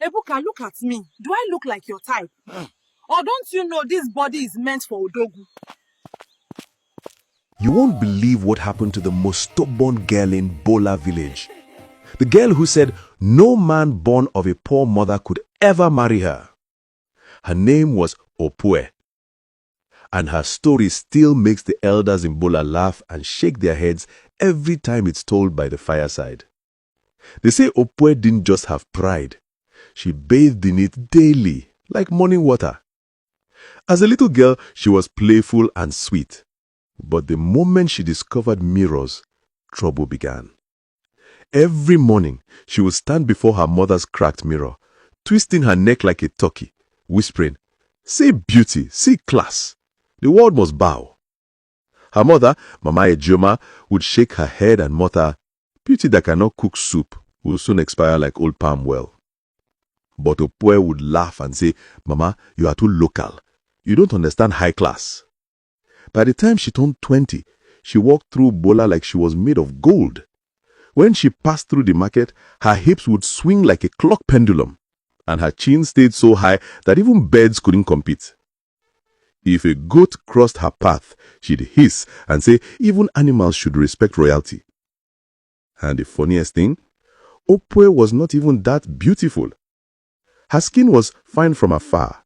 Ebuka, look at me. Do I look like your type? Or don't you know this body is meant for Odogu? You won't believe what happened to the most stubborn girl in Bola village. The girl who said no man born of a poor mother could ever marry her. Her name was Opwe. And her story still makes the elders in Bola laugh and shake their heads every time it's told by the fireside. They say Opwe didn't just have pride. She bathed in it daily, like morning water. As a little girl, she was playful and sweet. But the moment she discovered mirrors, trouble began. Every morning, she would stand before her mother's cracked mirror, twisting her neck like a turkey, whispering, "See beauty, see class. The world must bow." Her mother, Mama Ejoma, would shake her head and mutter, "Beauty that cannot cook soup will soon expire like old palm well." But Opwe would laugh and say, "Mama, you are too local. You don't understand high class." By the time she turned 20, she walked through Bola like she was made of gold. When she passed through the market, her hips would swing like a clock pendulum, and her chin stayed so high that even birds couldn't compete. If a goat crossed her path, she'd hiss and say even animals should respect royalty. And the funniest thing, Opwe was not even that beautiful. Her skin was fine from afar,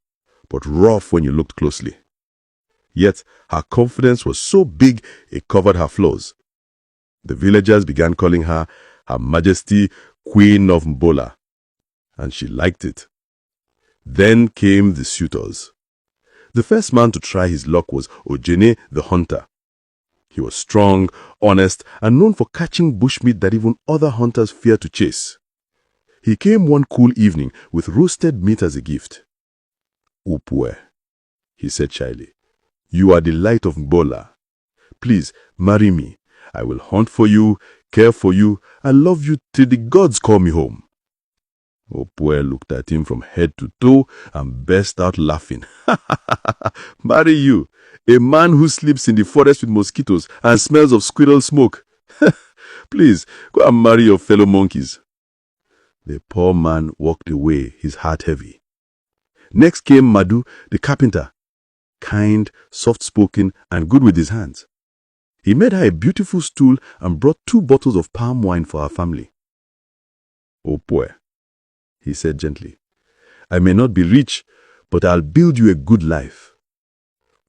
but rough when you looked closely. Yet her confidence was so big it covered her flaws. The villagers began calling her Her Majesty Queen of Mbola, and she liked it. Then came the suitors. The first man to try his luck was Ojene the hunter. He was strong, honest, and known for catching bushmeat that even other hunters feared to chase. He came one cool evening with roasted meat as a gift. "Opwe," he said shyly, "you are the light of Mbola. Please marry me. I will hunt for you, care for you, and love you till the gods call me home." Opwe looked at him from head to toe and burst out laughing. "Marry you, a man who sleeps in the forest with mosquitoes and smells of squirrel smoke? Please, go and marry your fellow monkeys." The poor man walked away, his heart heavy. Next came Madu, the carpenter, kind, soft-spoken, and good with his hands. He made her a beautiful stool and brought 2 bottles of palm wine for her family. "Opwe," he said gently, "I may not be rich, but I'll build you a good life."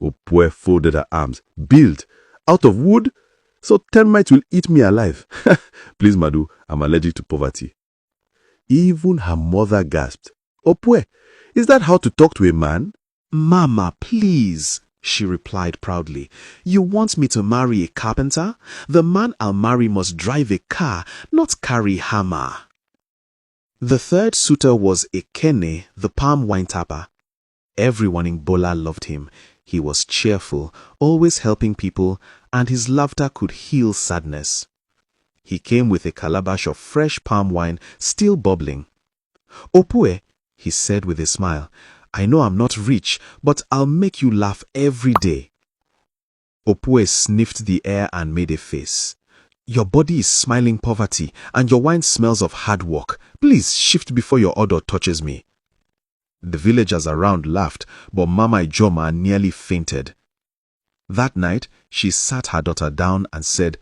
Opwe folded her arms. "Build? Out of wood? So termites will eat me alive." "Please, Madu, I'm allergic to poverty." Even her mother gasped. "Opwe, is that how to talk to a man?" "Mama, please," she replied proudly. "You want me to marry a carpenter? The man I'll marry must drive a car, not carry hammer." The third suitor was Ekene, the palm wine tapper. Everyone in Bola loved him. He was cheerful, always helping people, and his laughter could heal sadness. He came with a calabash of fresh palm wine, still bubbling. "Opwe," he said with a smile, "I know I'm not rich, but I'll make you laugh every day." Opwe sniffed the air and made a face. "Your body is smiling poverty, and your wine smells of hard work. Please shift before your odor touches me." The villagers around laughed, but Mama Ijoma nearly fainted. That night, she sat her daughter down and said,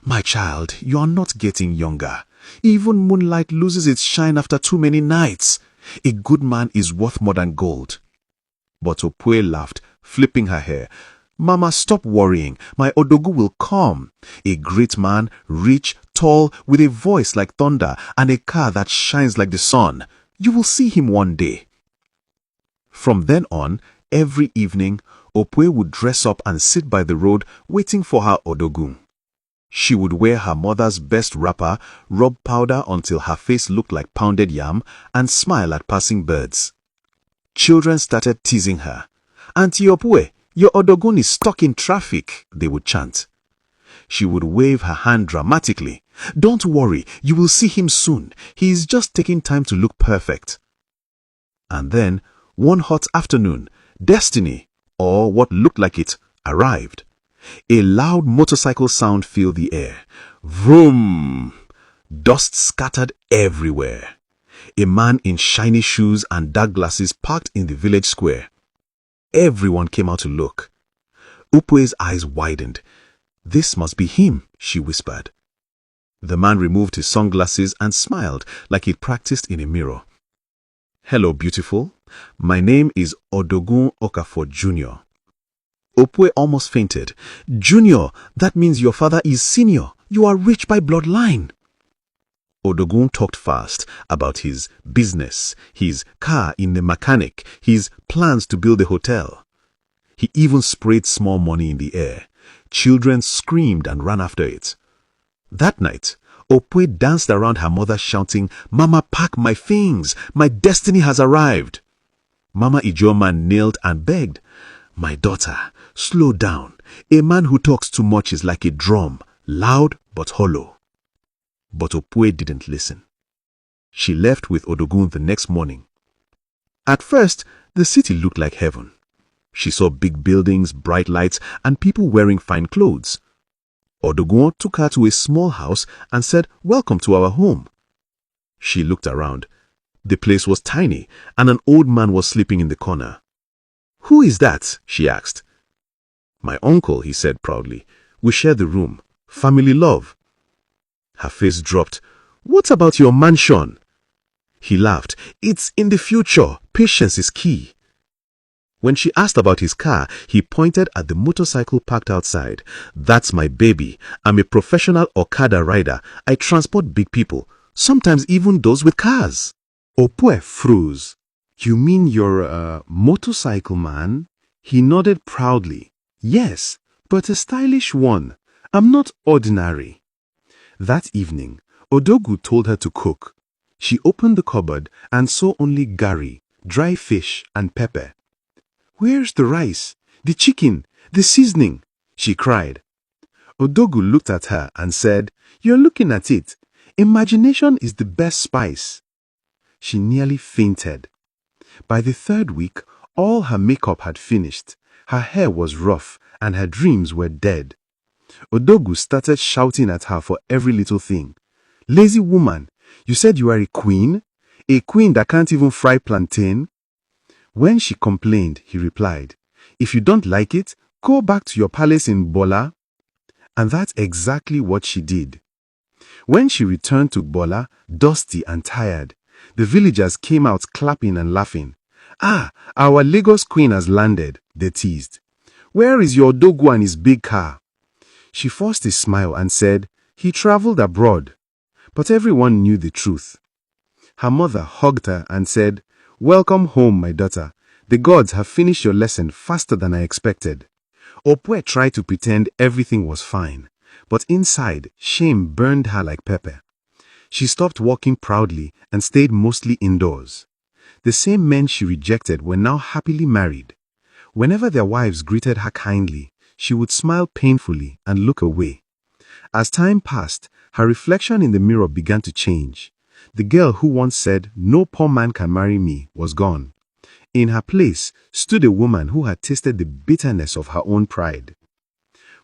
"My child, you are not getting younger. Even moonlight loses its shine after too many nights. A good man is worth more than gold." But Opwe laughed, flipping her hair. "Mama, stop worrying. My Odogu will come. A great man, rich, tall, with a voice like thunder and a car that shines like the sun. You will see him one day." From then on, every evening, Opwe would dress up and sit by the road waiting for her Odogu. She would wear her mother's best wrapper, rub powder until her face looked like pounded yam, and smile at passing birds. Children started teasing her. "Auntie Opwe, your Odogun is stuck in traffic," they would chant. She would wave her hand dramatically. "Don't worry, you will see him soon. He is just taking time to look perfect." And then, one hot afternoon, destiny, or what looked like it, arrived. A loud motorcycle sound filled the air. Vroom! Dust scattered everywhere. a man in shiny shoes and dark glasses parked in the village square. Everyone came out to look. Opwe's eyes widened. "This must be him," she whispered. The man removed his sunglasses and smiled like he'd practiced in a mirror. "Hello, beautiful. My name is Odogun Okafor Jr." Opwe almost fainted. "Junior, that means your father is senior. You are rich by bloodline." Odogun talked fast about his business, his car in the mechanic, his plans to build a hotel. He even sprayed small money in the air. Children screamed and ran after it. That night, Opwe danced around her mother shouting, "Mama, pack my things! My destiny has arrived!" Mama Ijoma knelt and begged, "My daughter, slow down. A man who talks too much is like a drum, loud but hollow." But Opwe didn't listen. She left with Odogun the next morning. At first, the city looked like heaven. She saw big buildings, bright lights, and people wearing fine clothes. Odogun took her to a small house and said, "Welcome to our home." She looked around. The place was tiny, and an old man was sleeping in the corner. "Who is that?" she asked. "My uncle," he said proudly. "We share the room. Family love." Her face dropped. "What about your mansion?" He laughed. "It's in the future. Patience is key." When she asked about his car, he pointed at the motorcycle parked outside. "That's my baby. I'm a professional Okada rider. I transport big people, sometimes even those with cars." Opwe froze. "You mean you're a motorcycle man?" He nodded proudly. "Yes, but a stylish one. I'm not ordinary." That evening, Odogu told her to cook. She opened the cupboard and saw only gari, dry fish, and pepper. "Where's the rice, the chicken, the seasoning?" she cried. Odogu looked at her and said, "You're looking at it. Imagination is the best spice." She nearly fainted. By the third week, all her makeup had finished. Her hair was rough and her dreams were dead. Odogu started shouting at her for every little thing. "Lazy woman, you said you are a queen? A queen that can't even fry plantain?" When she complained, he replied, "If you don't like it, go back to your palace in Bola." And that's exactly what she did. When she returned to Bola, dusty and tired, the villagers came out clapping and laughing. "Ah, our Lagos queen has landed," they teased. "Where is your Odogu and his big car?" She forced a smile and said, "He traveled abroad." But everyone knew the truth. Her mother hugged her and said, "Welcome home, my daughter. The gods have finished your lesson faster than I expected." Opwe tried to pretend everything was fine, but inside, shame burned her like pepper. She stopped walking proudly and stayed mostly indoors. The same men she rejected were now happily married. Whenever their wives greeted her kindly, she would smile painfully and look away. As time passed, her reflection in the mirror began to change. The girl who once said, "No poor man can marry me," was gone. In her place stood a woman who had tasted the bitterness of her own pride.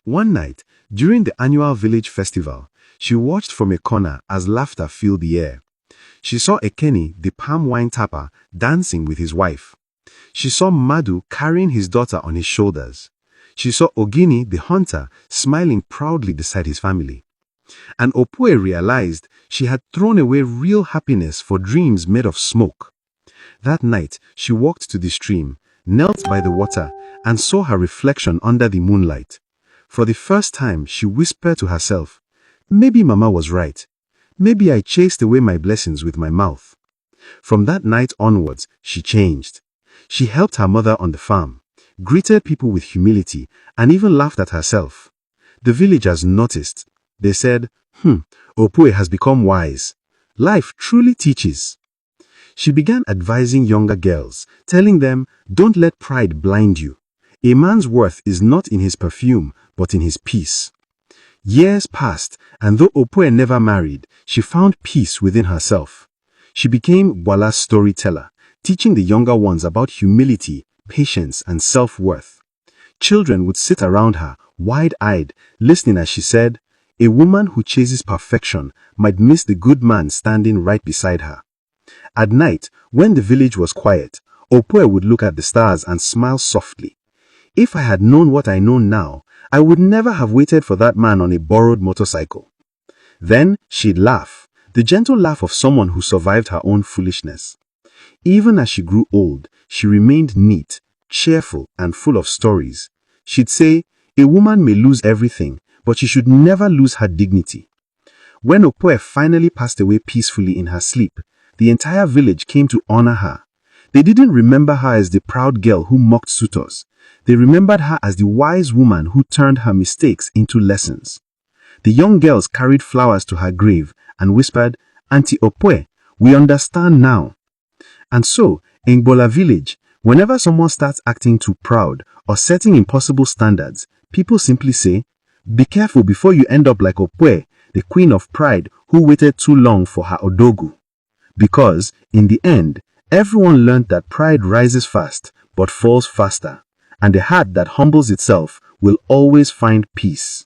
One night, during the annual village festival, she watched from a corner as laughter filled the air. She saw Ekeni, the palm wine tapper, dancing with his wife. She saw Madu carrying his daughter on his shoulders. She saw Ogini, the hunter, smiling proudly beside his family. And Opwe realized she had thrown away real happiness for dreams made of smoke. That night, she walked to the stream, knelt by the water, and saw her reflection under the moonlight. For the first time, she whispered to herself, "Maybe Mama was right. Maybe I chased away my blessings with my mouth." From that night onwards, she changed. She helped her mother on the farm, greeted people with humility, and even laughed at herself. The villagers noticed. They said, Opwe has become wise. Life truly teaches." She began advising younger girls, telling them, "Don't let pride blind you. A man's worth is not in his perfume, but in his peace." Years passed, and though Opwe never married, she found peace within herself. She became Gwala's storyteller, teaching the younger ones about humility, patience, and self-worth. Children would sit around her, wide-eyed, listening as she said, "A woman who chases perfection might miss the good man standing right beside her." At night, when the village was quiet, Opoe would look at the stars and smile softly. If I had known what I know now, I would never have waited for that man on a borrowed motorcycle. Then she'd laugh, the gentle laugh of someone who survived her own foolishness. Even as she grew old, she remained neat, cheerful, and full of stories. She'd say, "A woman may lose everything, but she should never lose her dignity." When Opoe finally passed away peacefully in her sleep, the entire village came to honor her. They didn't remember her as the proud girl who mocked suitors. They remembered her as the wise woman who turned her mistakes into lessons. The young girls carried flowers to her grave and whispered, "Auntie Opoe, we understand now." And so, in Bola village, whenever someone starts acting too proud or setting impossible standards, people simply say, "Be careful before you end up like Opoe, the queen of pride who waited too long for her odogu." Because, in the end, everyone learned that pride rises fast but falls faster, and the heart that humbles itself will always find peace.